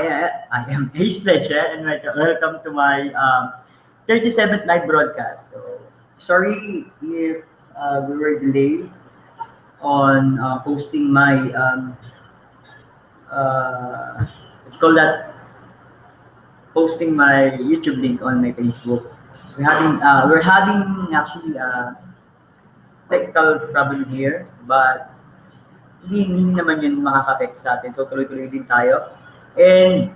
I am Fletcher, and welcome to my 37th live broadcast. So, sorry if we were delayed on posting my what you call that, posting my YouTube link on my Facebook. So we're having actually a technical problem here, but hindi naman yun makaka-affect sa atin. So tuloy-tuloy din tayo. And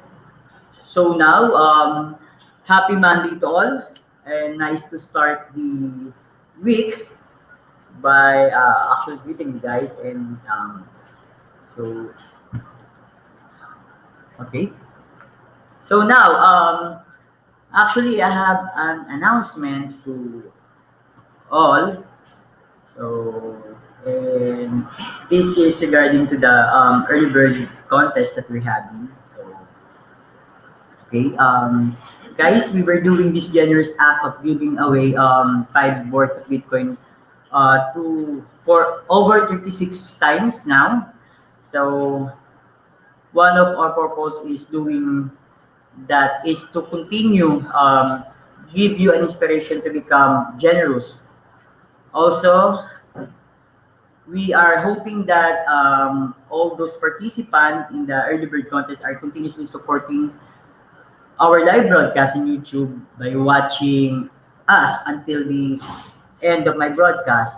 so now, happy Monday to all, and nice to start the week by actually greeting you guys. And so, okay. So now, actually, I have an announcement to all. So, and this is regarding to the early bird contest that we're having. So, okay, guys, we were doing this generous act of giving away 5 worth of Bitcoin to for over 36 times now. So one of our purpose is doing that is to continue give you an inspiration to become generous. Also, we are hoping that all those participants in the early bird contest are continuously supporting our live broadcast in YouTube by watching us until the end of my broadcast.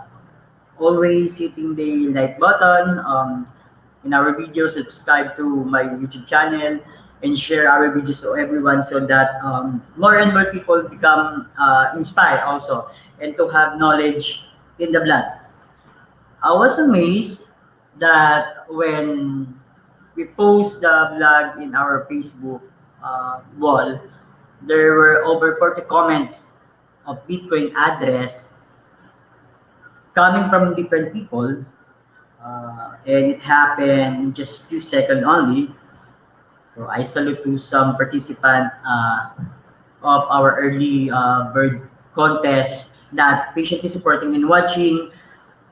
Always hitting the like button in our video, subscribe to my YouTube channel, and share our videos to everyone so that more and more people become inspired also and to have knowledge in the blood. I was amazed that when we post the vlog in our Facebook wall, there were over 40 comments of Bitcoin address coming from different people, and it happened in just few seconds only. So I salute to some participant of our early bird contest that patiently supporting and watching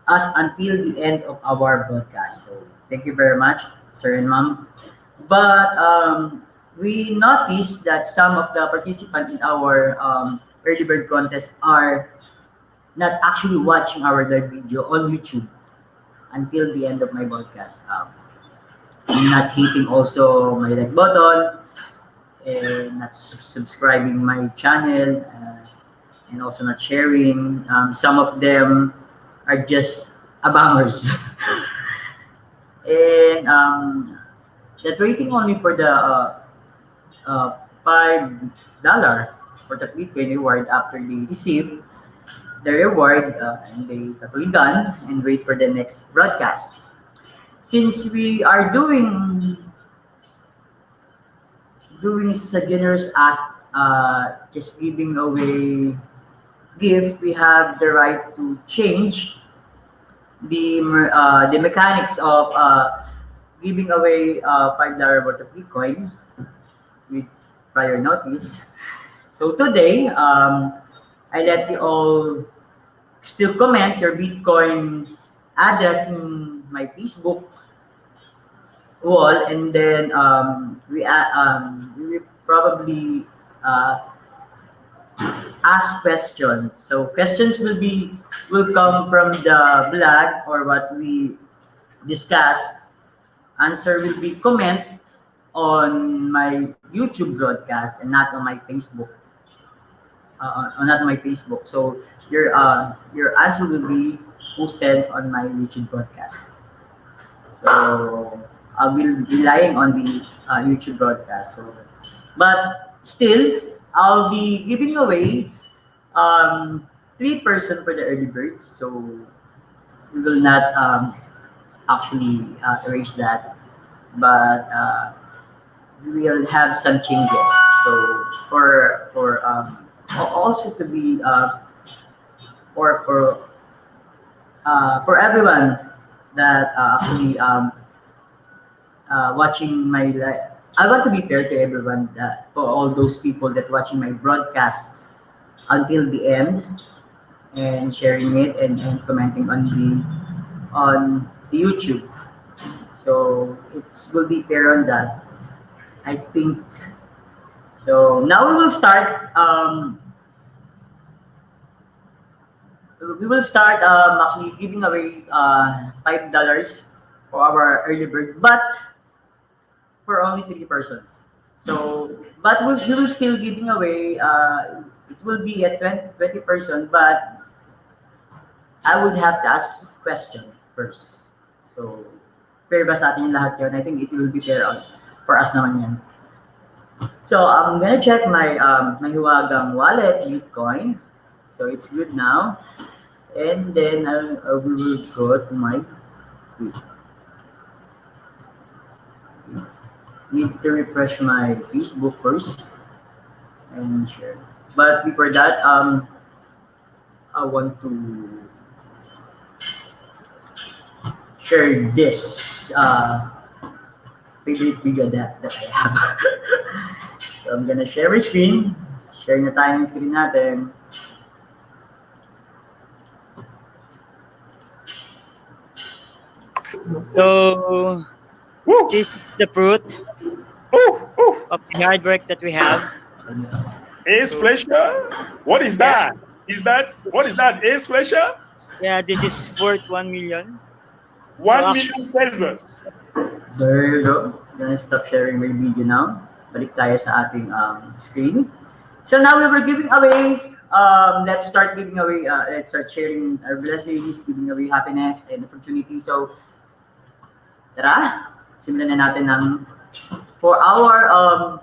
us until the end of our broadcast. So thank you very much, sir and ma'am. But we noticed that some of the participants in our early bird contest are not actually watching our live video on YouTube until the end of my broadcast. I'm not hitting also my like button and not subscribing my channel and also not sharing. Some of them are just abangers. And that waiting only for the $5 for the Bitcoin reward after they receive the reward and they totally done and wait for the next broadcast. Since we are doing this as a generous act, just giving away gift, we have the right to change the mechanics of giving away $5 worth of Bitcoin with prior notice. So today, I let you all still comment your Bitcoin address in my Facebook wall, and then we will probably ask questions. So questions will come from the blog or what we discuss. Answer will be comment on my YouTube broadcast and not on my Facebook. Not on my Facebook. So your answer will be posted on my YouTube broadcast. So I will be relying on the YouTube broadcast. So, but still, I'll be giving away 3 person for the early birds. So we will not actually erase that, but we will have some changes. So also to be for everyone that actually watching my live. I want to be fair to everyone that for all those people that watching my broadcast until the end and sharing it and commenting on the YouTube. So it will be fair on that. I think. So now we will start. We will start actually giving away $5 for our early bird, but for only 3 person. So, but we will still giving away. It will be at 20 person, but I would have to ask question first. So, fair ba sa atin yung lahat yun? I think it will be fair for us naman yan. So, I'm gonna check my Huwagang wallet, Bitcoin. So, it's good now. And then we will go to my need to refresh my Facebook first and share. But before that, I want to share this favorite video that I have. So I'm gonna share my screen. Share na tayo ng screen natin. So, this is the fruit of the hard work that we have. Ace Fletcher? What is that? What is that? Ace Fletcher? Yeah, this is worth 1 million. 1 million pesos. There you go. I'm gonna stop sharing my video now. Balik tayo sa ating screen. So now we were giving away. Let's start giving away. Let's start sharing our blessings, giving away happiness and opportunity. So, tara, simulan na natin ng for our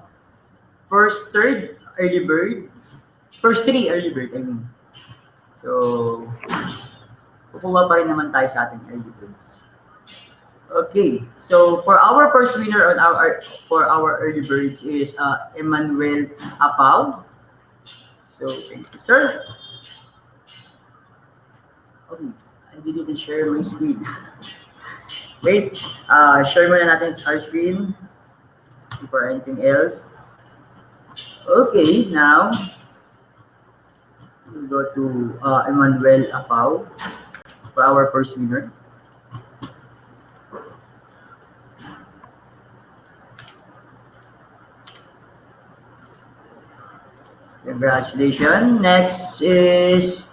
first three early bird. I mean. So, kukuha pa rin naman tayo sa ating early birds. Okay, so for our first winner on for our early birds is Emmanuel Apaw. So thank you, sir. Oh, I didn't share my screen. Wait, share muna natin our screen before anything else. Okay, now we'll go to Emmanuel Apaw for our first winner. Congratulations. Next is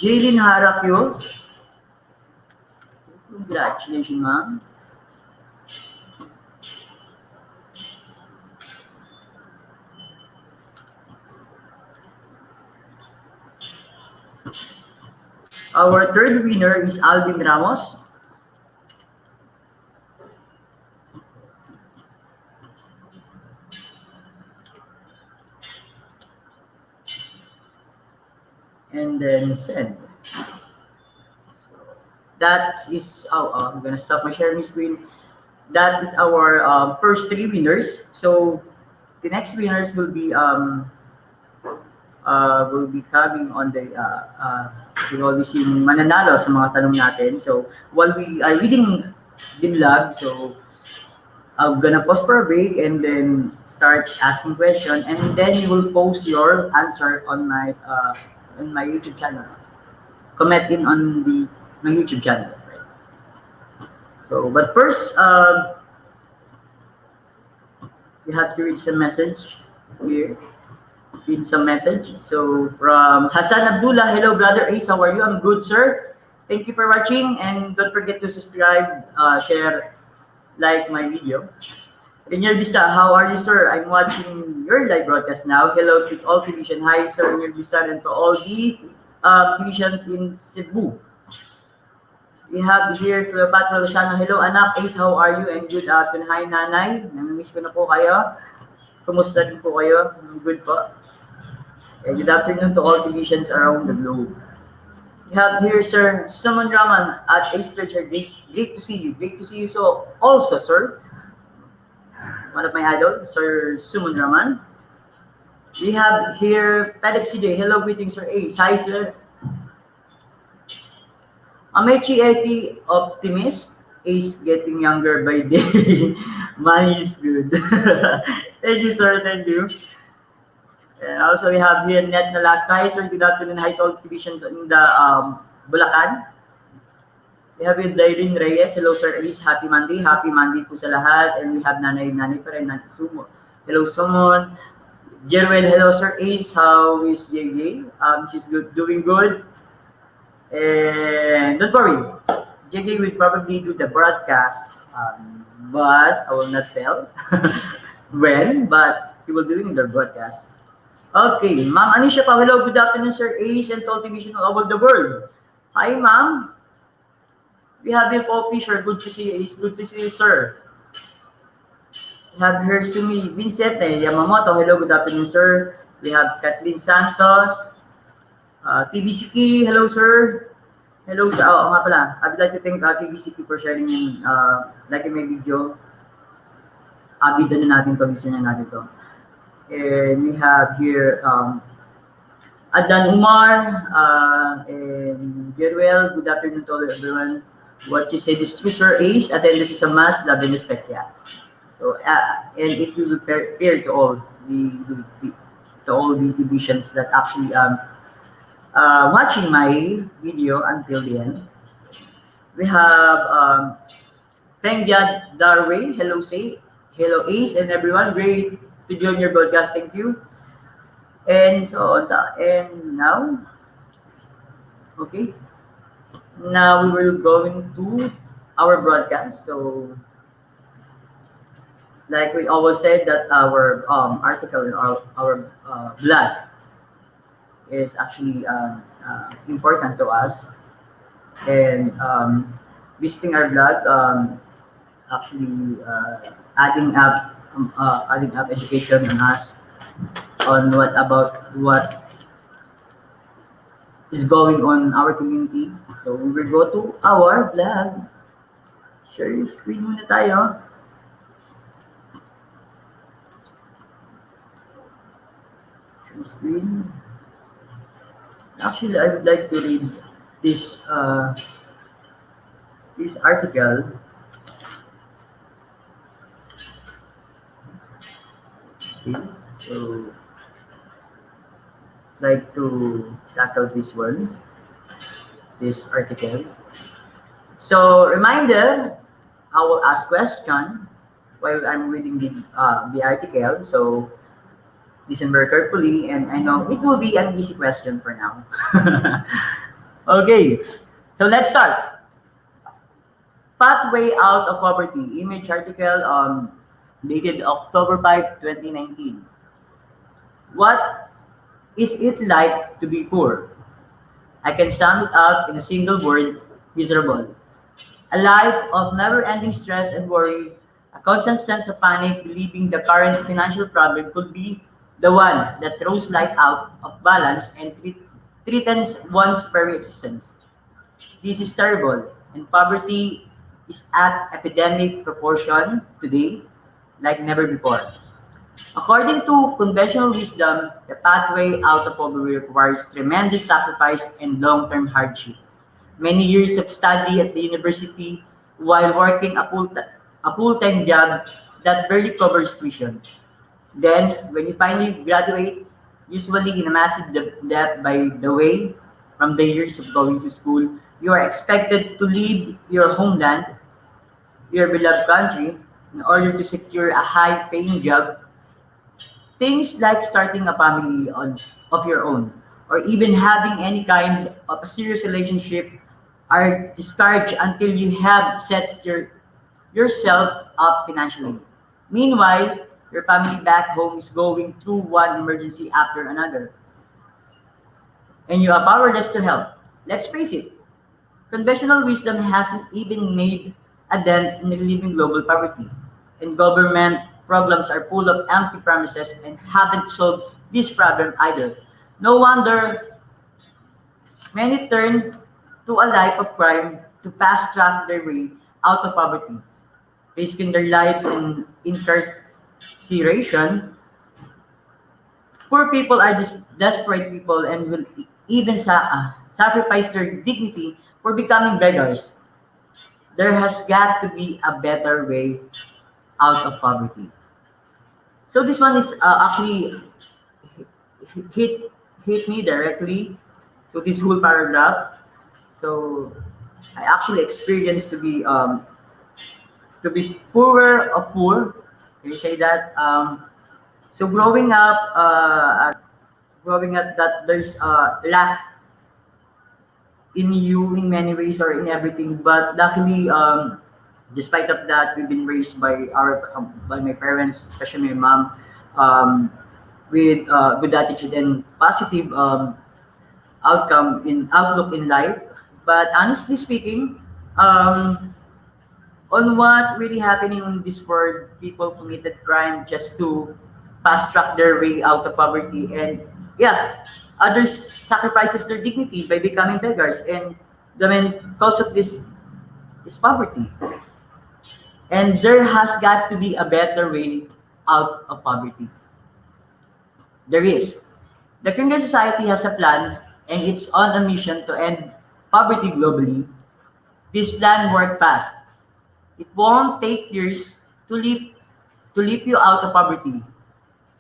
Jaylin Harakyo. Congratulations, ma'am. Our third winner is Alvin Ramos. And then send. That is I'm gonna stop my sharing screen. That is our first three winners. So the next winners will be coming on the you always yung mananalo sa mga tanong natin. So while we are reading the vlog, so I'm gonna pause for a break and then start asking questions, and then you will post your answer on my YouTube channel. Comment in on my YouTube channel. Right? So, but first, you have to read some message here. Read some message. So, from Hassan Abdullah, hello brother Ace, how are you? I'm good, sir. Thank you for watching, and don't forget to subscribe, share, like my video. Renier Vista, how are you, sir? I'm watching your live broadcast now. Hello to all Physicians. Hi, sir, Renier Vista, and to all the Physicians in Cebu. We have here Cleopatra Luciano. Hello, anak. Ace, how are you? And good afternoon. Hi, nanay. Namimiss ko na po kayo. Kumusta din po kayo? Good po. And good afternoon to all Physicians around the globe. We have here, sir, Suman Raman at Ace Fletcher. Great to see you. Great to see you. So, also, sir, one of my idols, Sir Suman Raman. We have here Felix CJ. Hello, greetings, Sir Ace. Hi, sir. Amechi Eti, optimist. Ace getting younger by day. Money is good. Thank you, sir. Thank you. And also, we have here Net na last night. Sir, good afternoon. Hi to all divisions in the Bulacan. We have with Dairin Reyes. Hello, Sir Ace. Happy Monday. Happy Monday po sa lahat. And we have Nanay pa rin, Nanay Sumo. Hello, Sumon. Jerwell, hello, Sir Ace. How is JJ? She's good, doing good. And don't worry, JJ will probably do the broadcast, but I will not tell when, but he will do it in the broadcast. Okay, Ma'am Anisha pa, hello, good afternoon, Sir Ace and Toll Division all over the world. Hi, Ma'am. We have you, Paul Fisher. Good to see you, Ace. Good to see you, sir. We have Hersumi Vincent Yamamoto. Hello, good afternoon, sir. We have Kathleen Santos. TVCK, hello, sir. Hello, sir. Oo nga pala. I would like to thank TVCK for sharing yung like my video. Bida na natin to, listener natin to. And we have here Adan Umar and Gerwell. Good afternoon to everyone. What you say, this is Sir Ace. Attendance is a must. Love and respect. Yeah. So and it will be fair to all the divisions that actually watching my video until the end. We have Pengyad Darway. Hello, hello Ace and everyone. Great to join your broadcast. Thank you. And so and now, okay. Now we will going to our broadcast. So like we always said that our article in our blog is actually important to us, and visiting our blog actually adding up education on us on what is going on in our community. So we will go to our blog. Share your screen muna tayo. Screen. Actually, I would like to read this this article. Okay, so like to tackle this one, this article. So reminder, I will ask question while I'm reading the article. So listen very carefully, and I know it will be an easy question for now. Okay, so let's start. Pathway out of poverty. Image article dated October 5, 2019. What is it like to be poor? I can sum it up in a single word: miserable. A life of never-ending stress and worry, a constant sense of panic, believing the current financial problem could be the one that throws life out of balance and threatens one's very existence. This is terrible, and poverty is at epidemic proportion today like never before. According to conventional wisdom, the pathway out of poverty requires tremendous sacrifice and long-term hardship. Many years of study at the university while working a full-time job that barely covers tuition. Then, when you finally graduate, usually in a massive debt by the way, from the years of going to school, you are expected to leave your homeland, your beloved country, in order to secure a high-paying job. Things like starting a family of your own, or even having any kind of a serious relationship, are discouraged until you have yourself up financially. Meanwhile, your family back home is going through one emergency after another, and you are powerless to help. Let's face it, conventional wisdom hasn't even made a dent in relieving global poverty, and government programs are full of empty promises and haven't solved this problem either. No wonder many turn to a life of crime to fast track their way out of poverty, risking their lives in incarceration. Poor people are desperate people and will even sacrifice their dignity for becoming beggars. There has got to be a better way out of poverty. So this one is actually hit hit me directly. So this whole paragraph. So I actually experienced to be poorer of poor. Can you say that? So growing up that there's lack in you in many ways or in everything. But luckily, despite of that, we've been raised by my parents, especially my mom, um, with good attitude and positive outlook in life. But honestly speaking, um, on what really happening in this world, people committed crime just to fast track their way out of poverty, and yeah, others sacrifices their dignity by becoming beggars, and the main cause of this is poverty. And there has got to be a better way out of poverty. There is. The Kringle Society has a plan, and it's on a mission to end poverty globally. This plan worked fast. It won't take years to leap you out of poverty.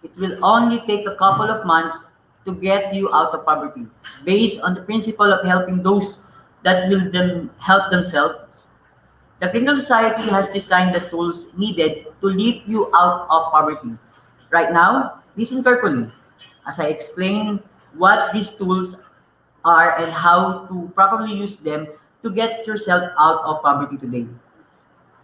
It will only take a couple of months to get you out of poverty, based on the principle of helping those that will help themselves. The Kringle Society has designed the tools needed to leap you out of poverty. Right now, listen carefully as I explain what these tools are and how to properly use them to get yourself out of poverty today.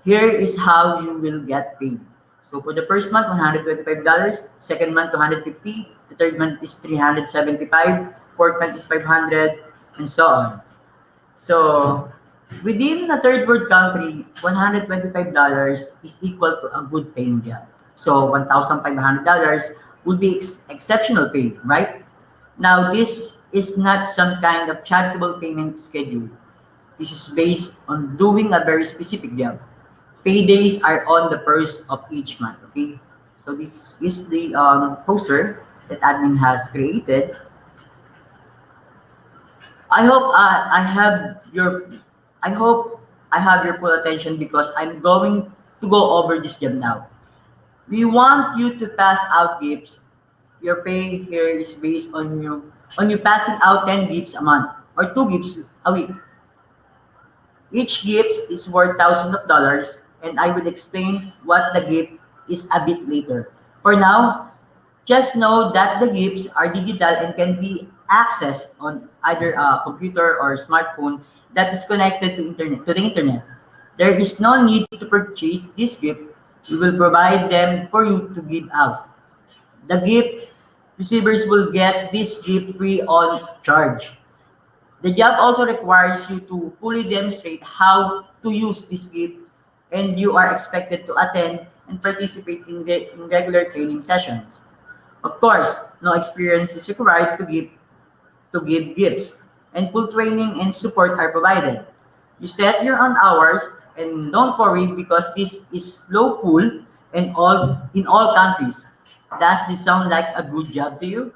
Here is how you will get paid. So for the first month, $125, second month, 250, the third month is 375, fourth month is 500, and so on. So within a third world country, $125 is equal to a good paying job. So $1,500 would be exceptional pay, right? Now, this is not some kind of charitable payment schedule. This is based on doing a very specific job. Paydays are on the first of each month. Okay, so this is the poster that admin has created. I hope I have your I hope I have your full attention because I'm going to go over this job now. We want you to pass out gifts. Your pay here is based on you passing out 10 gifts a month or 2 gifts a week. Each gift is worth thousands of dollars, and I will explain what the gift is a bit later. For now, just know that the gifts are digital and can be accessed on either a computer or smartphone that is connected to the internet. There is no need to purchase this gift. We will provide them for you to give out. The gift receivers will get this gift free on charge. The job also requires you to fully demonstrate how to use these gifts, and you are expected to attend and participate in regular training sessions. Of course, no experience is required to give gifts, and full training and support are provided. You set your own hours, and don't worry because this is slow pool and all in all countries. Does this sound like a good job to you?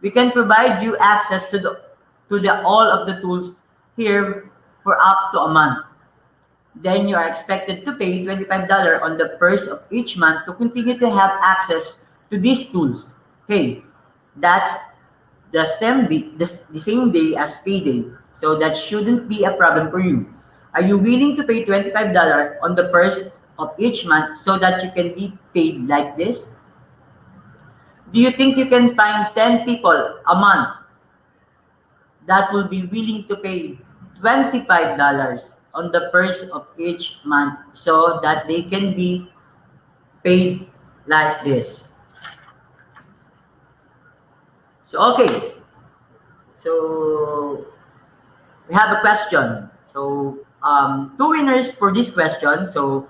We can provide you access to the all of the tools here for up to a month. Then you are expected to pay $25 on the first of each month to continue to have access to these tools. Hey, that's the same day as payday, so that shouldn't be a problem for you. Are you willing to pay $25 on the first of each month so that you can be paid like this? Do you think you can find 10 people a month that will be willing to pay $25 on the first of each month so that they can be paid like this? So, okay. So, we have a question. So, two winners for this question. So,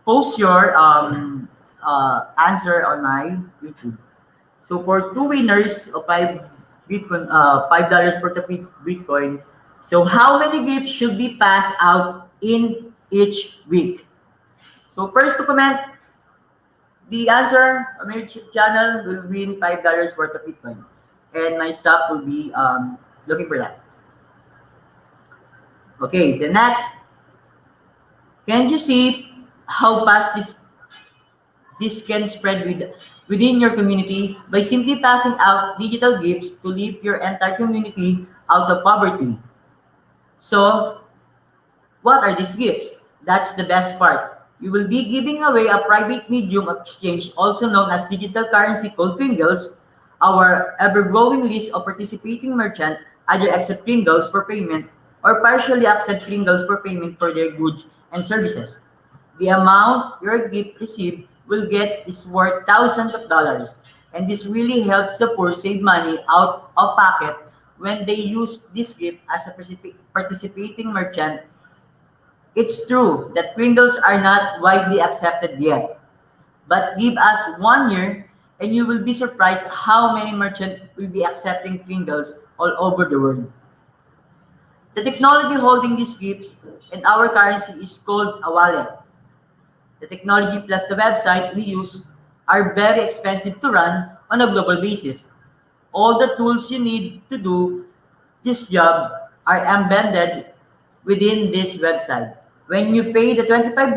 post your answer on my YouTube. So, for two winners of Bitcoin, $5 per Bitcoin. So, how many gifts should be passed out in each week? So, first to comment the answer on my YouTube channel will win $5 worth of Bitcoin, and my staff will be looking for that. Okay, the next. Can you see how fast this can spread within your community by simply passing out digital gifts to lift your entire community out of poverty? So What are these gifts? That's the best part. You will be giving away a private medium of exchange, also known as digital currency called Pringles. Our ever-growing list of participating merchants either accept Pringles for payment or partially accept Pringles for payment for their goods and services. The amount your gift received will get is worth thousands of dollars, and this really helps the poor save money out of pocket when they use this gift as a participating merchant. It's true that Pringles are not widely accepted yet, but give us 1 year and you will be surprised how many merchants will be accepting Pringles all over the world. The technology holding these gifts and our currency is called a wallet. The technology plus the website we use are very expensive to run on a global basis. All the tools you need to do this job are embedded within this website. When you pay the $25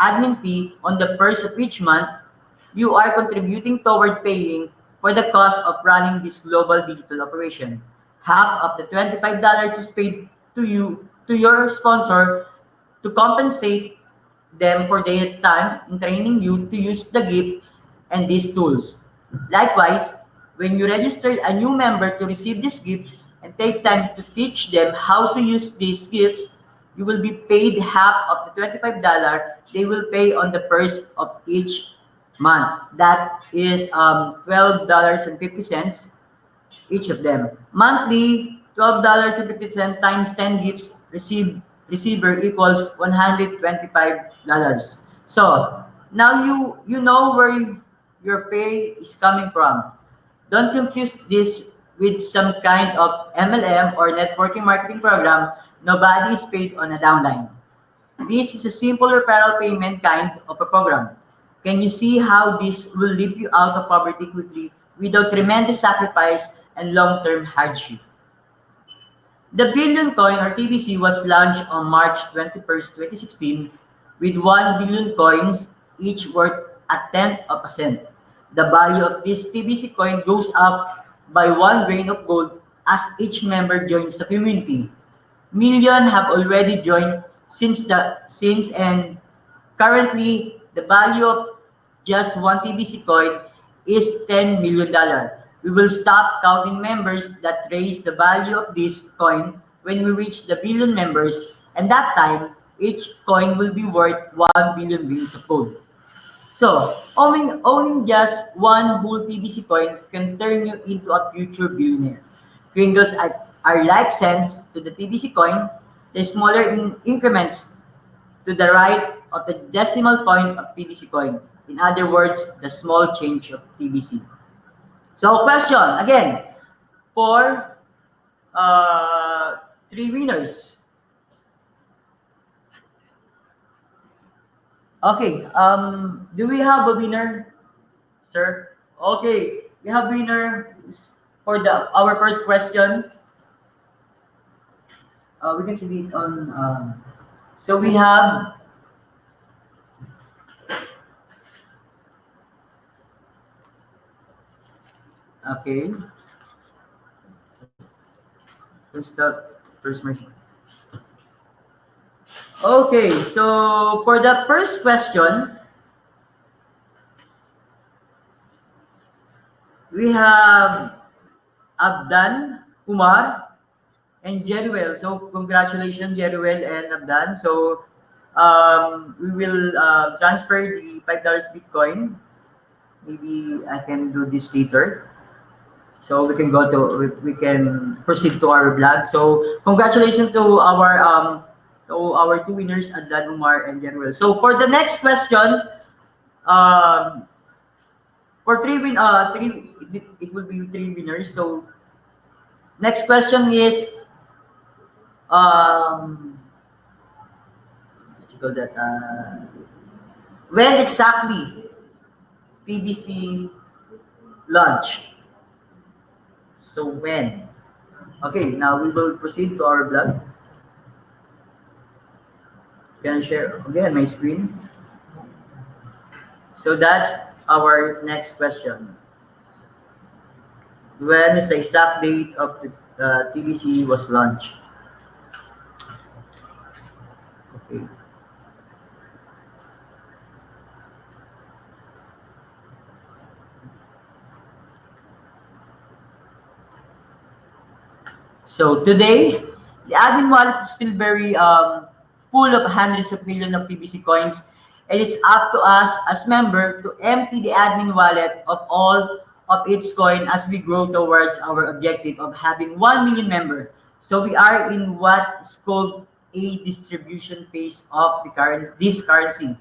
admin fee on the first of each month, you are contributing toward paying for the cost of running this global digital operation. Half of the $25 is paid to your sponsor to compensate them for their time in training you to use the gift and these tools. Likewise, when you register a new member to receive this gift and take time to teach them how to use these gifts, you will be paid half of the $25 they will pay on the first of each month. That is $12.50 each of them. Monthly, $12.50 times 10 gifts receiver equals $125. So now you know where your pay is coming from. Don't confuse this with some kind of MLM or networking marketing program. Nobody is paid on a downline. This is a simple referral payment kind of a program. Can you see how this will lift you out of poverty quickly without tremendous sacrifice and long-term hardship? The Billion Coin or TBC was launched on March 21st, 2016 with 1 billion coins each worth a tenth of a cent. The value of this TBC coin goes up by 1 grain of gold as each member joins the community. Millions have already joined since and currently the value of just one TBC coin is $10 million. We will stop counting members that raise the value of this coin when we reach the billion members, and that time each coin will be worth 1 billion grains of gold. So, owning just one whole TBC coin can turn you into a future billionaire. Pringles are like cents to the TBC coin, the smaller increments to the right of the decimal point of TBC coin. In other words, the small change of TBC. So, question again for uh, three winners. Okay, do we have a winner, sir? Okay, we have winner for the our first question. We can see it on. So we have. Okay, let's start first question. Okay, so for the first question, we have Abdan, Umar, and Jeruel. So congratulations, Jeruel and Abdan. So we will transfer the $5 Bitcoin. Maybe I can do this later. So we can we can proceed to our vlog. So congratulations to our two winners, Adlan, Umar, and Jeruel. So for the next question, um, for it will be three winners. So next question is what you call that? When exactly PBC launch? So when? Okay, now we will proceed to our vlog. Can I share again my screen? So that's our next question. When is the exact date of the TBC was launched? Okay. So today, the admin wallet is still very full of hundreds of millions of PBC coins, and it's up to us as member to empty the admin wallet of all of its coin as we grow towards our objective of having 1 million member. So we are in what is called a distribution phase of the this currency.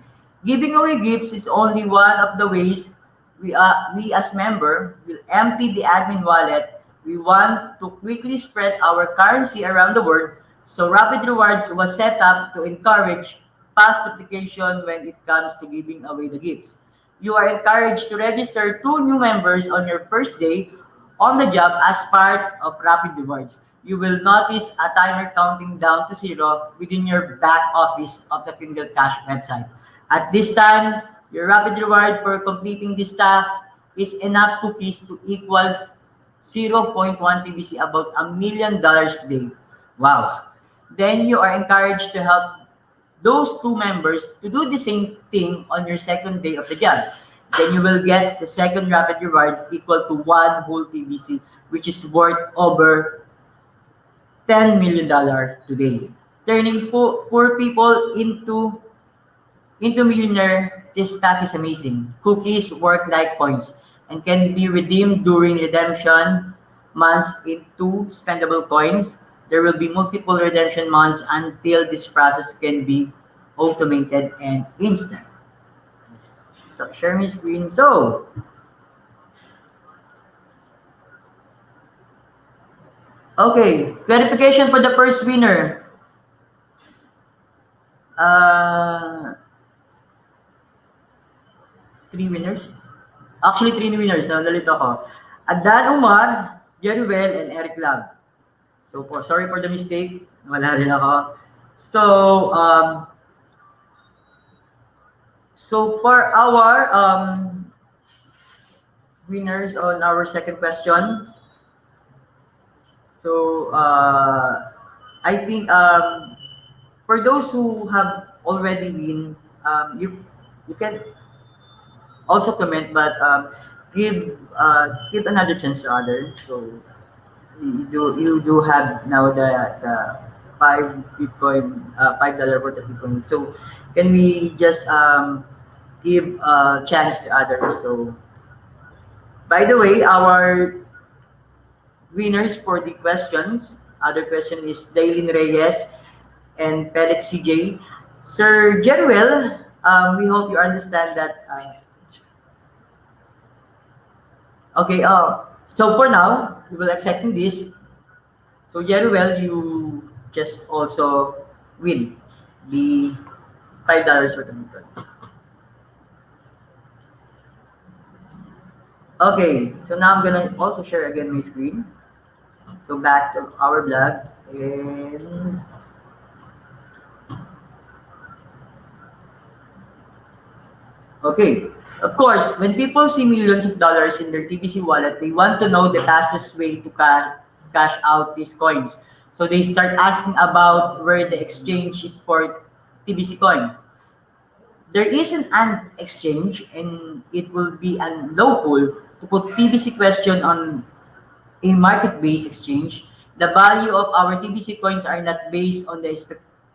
Giving away gifts is only one of the ways we as member will empty the admin wallet. We want to quickly spread our currency around the world, so Rapid Rewards was set up to encourage fast application when it comes to giving away the gifts. You are encouraged to register 2 new members on your first day on the job as part of Rapid Rewards. You will notice a timer counting down to zero within your back office of the Kindle Cash website. At this time, your rapid reward for completing this task is enough cookies to equals zero point 0.1 TBC, about $1 million today. Wow. Then you are encouraged to help those 2 members to do the same thing on your second day of the job. Then you will get the second rapid reward equal to one whole TBC, which is worth over $10 million today. Turning poor people into millionaire, this pack is amazing. Cookies work like points and can be redeemed during redemption months into spendable coins. There will be multiple redemption months until this process can be automated and instant. Stop sharing my screen. So, okay, clarification for the first winner. Uh, 3 winners? Actually, 3 winners. Nalito ako. Adan Umar, Jerry Well, and Eric Lam. So, sorry for the mistake. Wala rin ako. So, for our winners on our second question, so I think for those who have already win, you can also comment, but give another chance to others. So you do have now the $5 worth of Bitcoin. So can we just give a chance to others? So by the way, our winners for the questions, other question is Daylin Reyes and Felix CJ. Sir Jeruel, we hope you understand that. Okay, so for now, we will accepting this. So Jeruel, you just also win the $5 worth of Bitcoin. Okay, so now I'm gonna also share again my screen. So back to our blog, and okay. Of course, when people see millions of dollars in their TBC wallet, they want to know the fastest way to cash out these coins. So they start asking about where the exchange is for TBC coin. There isn't an exchange, and it will be a low pool to put TBC question on a market-based exchange. The value of our TBC coins are not based on the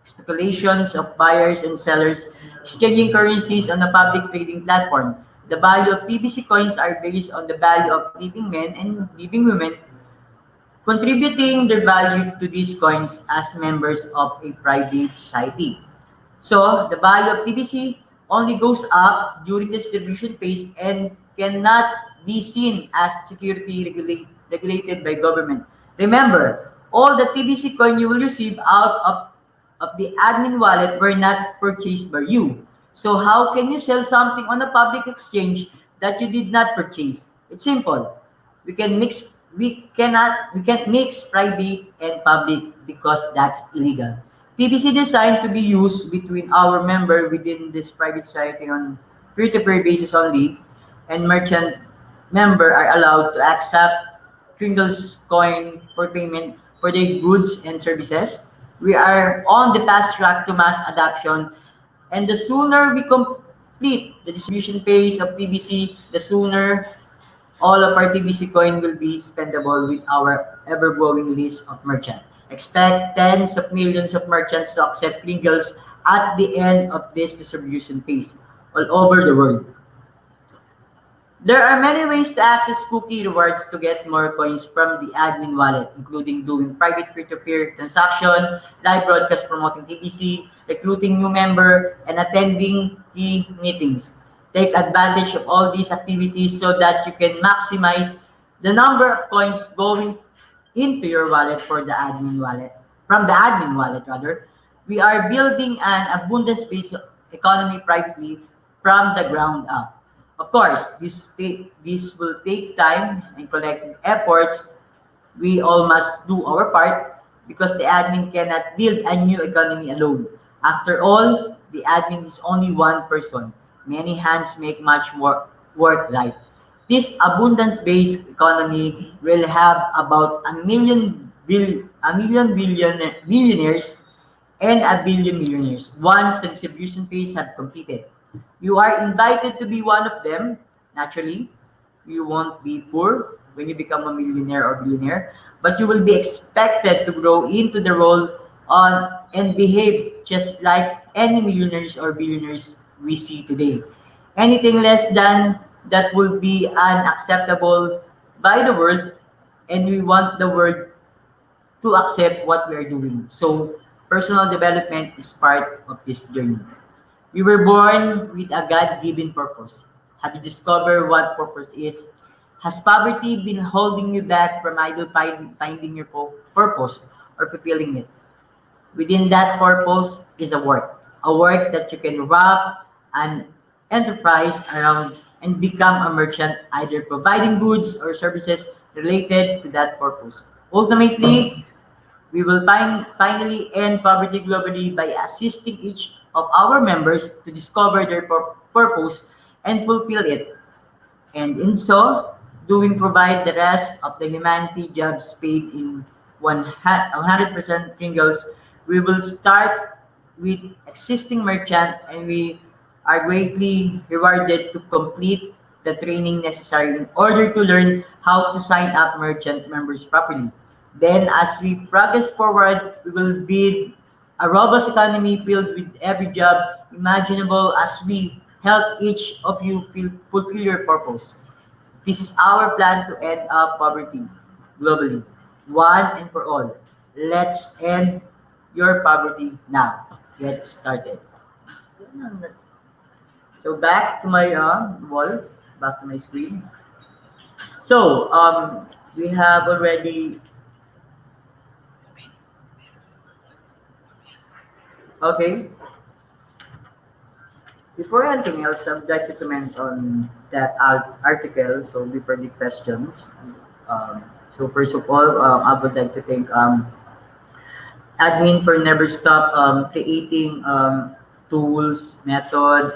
speculations of buyers and sellers exchanging currencies on a public trading platform. The value of TBC coins are based on the value of living men and living women contributing their value to these coins as members of a private society. So the value of TBC only goes up during the distribution phase and cannot be seen as security regulated by government. Remember, all the TBC coin you will receive out of the admin wallet were not purchased by you. So how can you sell something on a public exchange that you did not purchase? It's simple. We can't mix private and public because that's illegal. TBC designed to be used between our member within this private society on peer-to-peer basis only, and merchant member are allowed to accept Kringle's coin for payment for their goods and services. We are on the fast track to mass adoption, and the sooner we complete the distribution phase of TBC, the sooner all of our TBC coin will be spendable with our ever-growing list of merchants. Expect tens of millions of merchants to accept legals at the end of this distribution phase all over the world. There are many ways to access cookie rewards to get more coins from the admin wallet, including doing private peer-to-peer transaction, live broadcast promoting TBC, recruiting new member, and attending key meetings. Take advantage of all these activities so that you can maximize the number of coins going into your wallet for the admin wallet, from the admin wallet rather. We are building an abundance-based economy privately from the ground up. Of course, this will take time and collective efforts. We all must do our part because the admin cannot build a new economy alone. After all, the admin is only one person. Many hands make much work right. This abundance-based economy will have about a million billionaires and a billion millionaires once the distribution phase have completed. You are invited to be one of them. Naturally, you won't be poor when you become a millionaire or billionaire, but you will be expected to grow into the role on and behave just like any millionaires or billionaires we see today. Anything less than that will be unacceptable by the world, and we want the world to accept what we are doing. So, personal development is part of this journey. We were born with a God given purpose. Have you discovered what purpose is? Has poverty been holding you back from either finding your purpose or fulfilling it? Within that purpose is a work that you can wrap an enterprise around and become a merchant, either providing goods or services related to that purpose. Ultimately, we will finally end poverty globally by assisting each of our members to discover their purpose and fulfill it. And in so doing, provide the rest of the humanity jobs paid in 100% singles. We will start with existing merchant, and we are greatly rewarded to complete the training necessary in order to learn how to sign up merchant members properly. Then, as we progress forward, we will build a robust economy filled with every job imaginable as we help each of you fulfill your purpose. This is our plan to end up poverty globally, one and for all. Let's end your poverty now. Get started. So back to my wall, back to my screen. So we have already. Okay. Before anything else, I'd like to comment on that article. So before the questions. Um, so first of all, I would like to thank admin for never stop creating tools, method,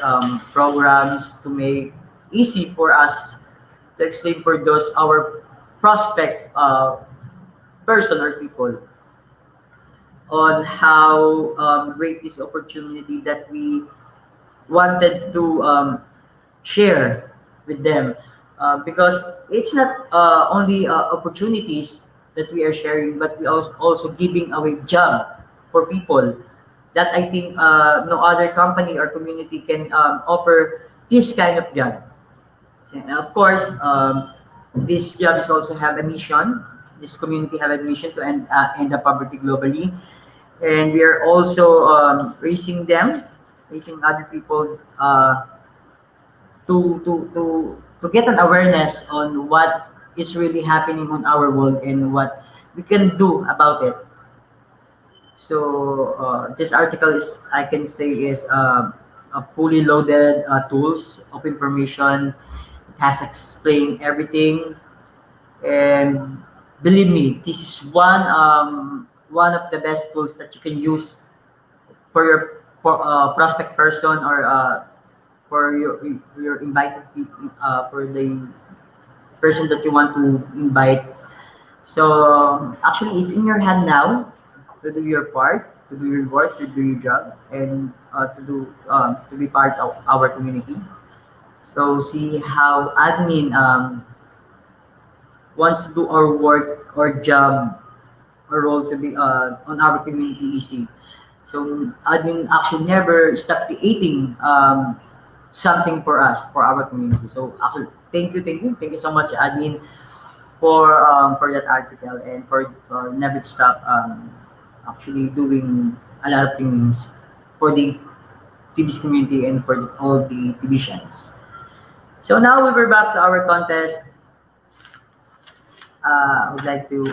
programs to make easy for us to explain for those our prospect person or people on how great this opportunity that we wanted to share with them because it's not only opportunities that we are sharing, but we also giving away job for people that I think no other company or community can offer this kind of job. And of course, this job is also have a mission. This community have a mission to end the poverty globally, and we are also raising other people to get an awareness on what is really happening on our world and what we can do about it. So this article is, I can say, is a fully loaded tools of information. It has explained everything, and believe me, this is one of the best tools that you can use for your prospect person or for your invited people, for the person that you want to invite. So actually, it's in your hand now to do your part. to do your work, to do your job, and to be part of our community. So see how admin wants to do our work or job or role to be on our community easy. So admin actually never stop creating something for us for our community. So actually, thank you so much, admin, for that article and for never stop actually doing a lot of things for the TV's community and for all the divisions. So now we were back to our contest. I would like to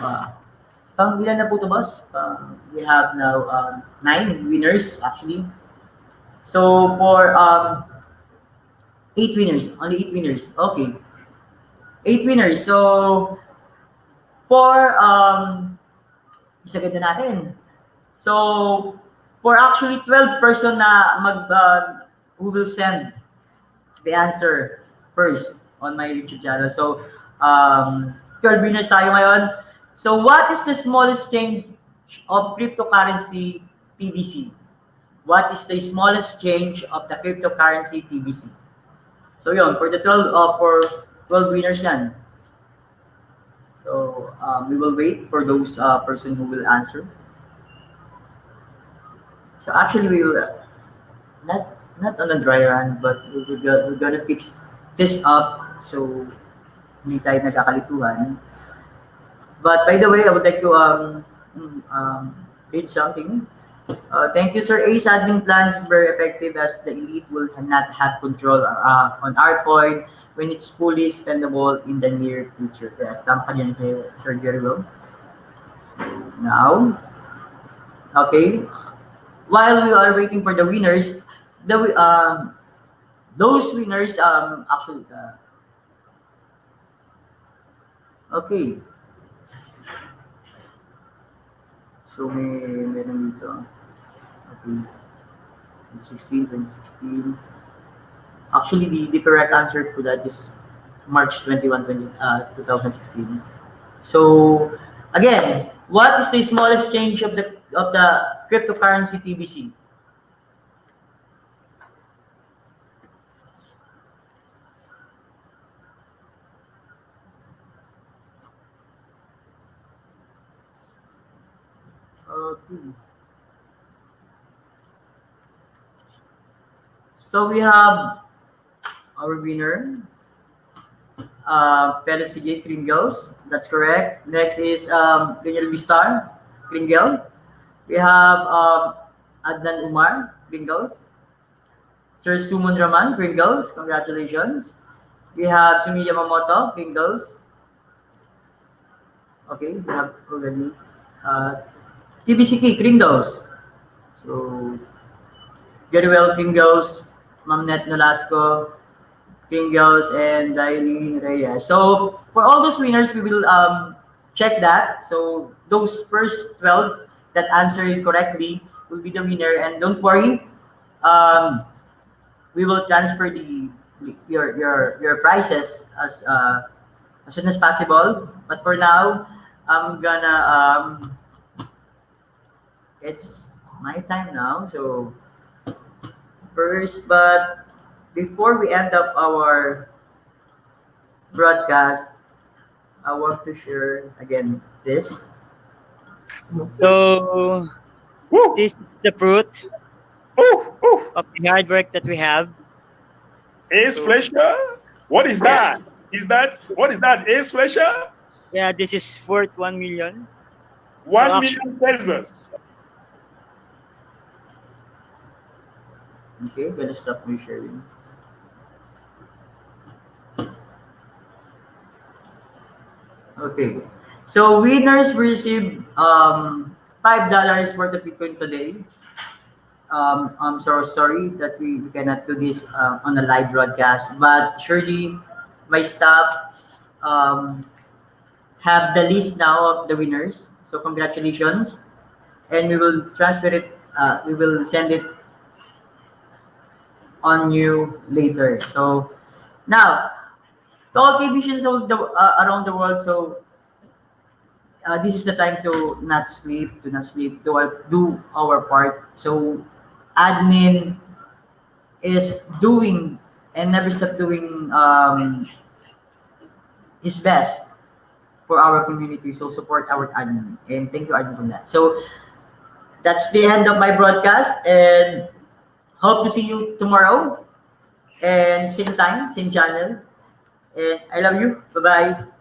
ilan na po to, boss? We have now 9 winners actually. So for 8 winners, only 8 winners. Okay, 8 winners. So for isagad na natin. So for actually 12 person na who will send the answer first on my YouTube channel. So 12 winners tayo ngayon. So what is the smallest change of cryptocurrency TBC? What is the smallest change of the cryptocurrency TBC? So yun, for the 12 winners yan. So we will wait for those person who will answer. So actually we will not on a dry run, but we're gonna fix this up so hindi tayo nagkakalituhan. But by the way, I would like to read something. Thank you, Sir Ace. Admin plans is very effective as the elite will not have control on our coin when it's fully spendable in the near future. Yes, tama ka yan, Sir Jerry Will. So now, okay. While we are waiting for the winners, those winners actually okay. So meron dito. Okay. 2016. Actually, the correct answer to that is March 21, 2016. So again, what is the smallest change of the cryptocurrency TBC? Okay. So we have our winner, Felix Sige Kringles. That's correct. Next is Daniel Vistar Kringle. We have Adnan Umar Kringles. Sir Sumon Raman Kringles. Congratulations. We have Sumi Yamamoto Kringles. Okay, we have already TBCK Kringles. So very well Kringles, Mamnet Nolasco, Kringles, and Dailin Reyes. So for all those winners, we will check that. So those first 12 that answer it correctly will be the winner. And don't worry, we will transfer your prizes as soon as possible. But for now, I'm gonna it's my time now. So first, but before we end up our broadcast, I want to share again this. So Woo! this is the fruit Ooh, ooh. of the hard work that we have. Ace Fletcher? What is that? What is that? Ace Fletcher? Yeah, this is worth 1 million. 1 million pesos. Okay, gonna stop my sharing. Okay, so winners receive $5 worth of Bitcoin today. I'm so sorry that we cannot do this on a live broadcast, but surely my staff um, have the list now of the winners. So congratulations, and we will transfer it. We will send it on you later. So now, to all TVisions around the world. So this is the time to not sleep, do our part. So admin is doing and never stop doing his best for our community. So support our admin and thank you admin for that. So that's the end of my broadcast and hope to see you tomorrow and same time, same channel. And I love you. Bye bye.